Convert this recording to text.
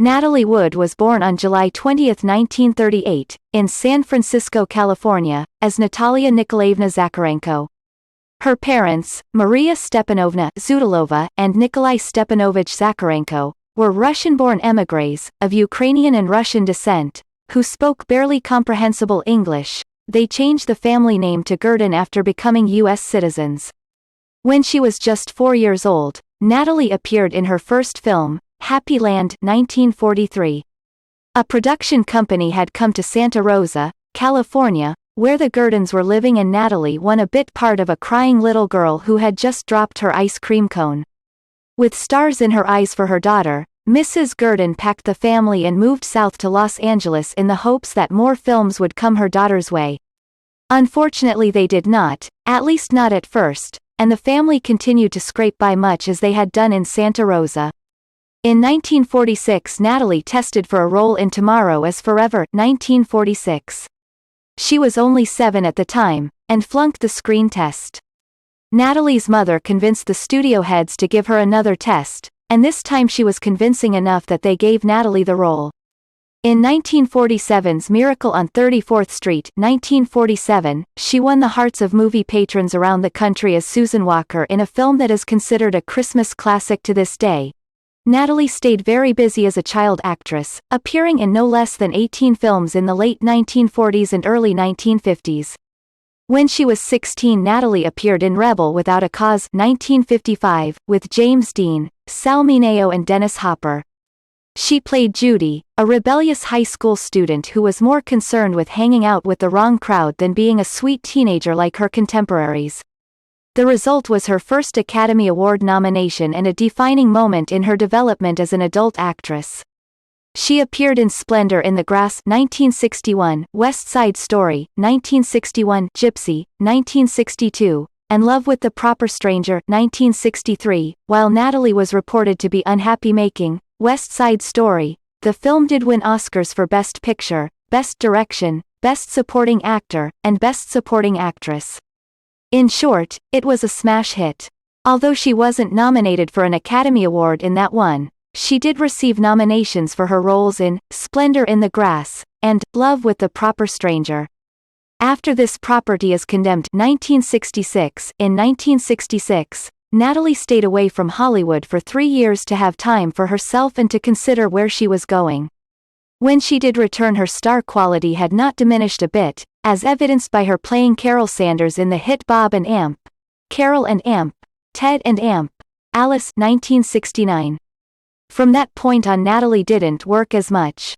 Natalie Wood was born on July 20, 1938, in San Francisco, California, as Natalia Nikolaevna Zakharenko. Her parents, Maria Stepanovna Zudilova and Nikolai Stepanovich Zakharenko, were Russian-born émigrés, of Ukrainian and Russian descent, who spoke barely comprehensible English. They changed the family name to Gurdin after becoming U.S. citizens. When she was just 4 years old, Natalie appeared in her first film, Happy Land, 1943. A production company had come to Santa Rosa, California, where the Gurdins were living, and Natalie won a bit part of a crying little girl who had just dropped her ice cream cone. With stars in her eyes for her daughter, Mrs. Gurdin packed the family and moved south to Los Angeles in the hopes that more films would come her daughter's way. Unfortunately, they did not, at least not at first, and the family continued to scrape by much as they had done in Santa Rosa. In 1946, Natalie tested for a role in Tomorrow is Forever, 1946. She was only 7 at the time, and flunked the screen test. Natalie's mother convinced the studio heads to give her another test, and this time she was convincing enough that they gave Natalie the role. In 1947's Miracle on 34th Street, 1947, she won the hearts of movie patrons around the country as Susan Walker in a film that is considered a Christmas classic to this day. Natalie stayed very busy as a child actress, appearing in no less than 18 films in the late 1940s and early 1950s. When she was 16, Natalie appeared in Rebel Without a Cause, 1955, with James Dean, Sal Mineo and Dennis Hopper. She played Judy, a rebellious high school student who was more concerned with hanging out with the wrong crowd than being a sweet teenager like her contemporaries. The result was her first Academy Award nomination and a defining moment in her development as an adult actress. She appeared in Splendor in the Grass, 1961, West Side Story, 1961, Gypsy, 1962, and Love with the Proper Stranger, 1963. While Natalie was reported to be unhappy making West Side Story, the film did win Oscars for Best Picture, Best Direction, Best Supporting Actor, and Best Supporting Actress. In short, it was a smash hit. Although she wasn't nominated for an Academy Award in that one, she did receive nominations for her roles in Splendor in the Grass and Love with the Proper Stranger. After This Property is Condemned, 1966, in 1966, Natalie stayed away from Hollywood for 3 years to have time for herself and to consider where she was going. When she did return, her star quality had not diminished a bit, as evidenced by her playing Carol Sanders in the hit Bob and Amp, Carol and Amp, Ted and Amp, Alice, 1969. From that point on, Natalie didn't work as much.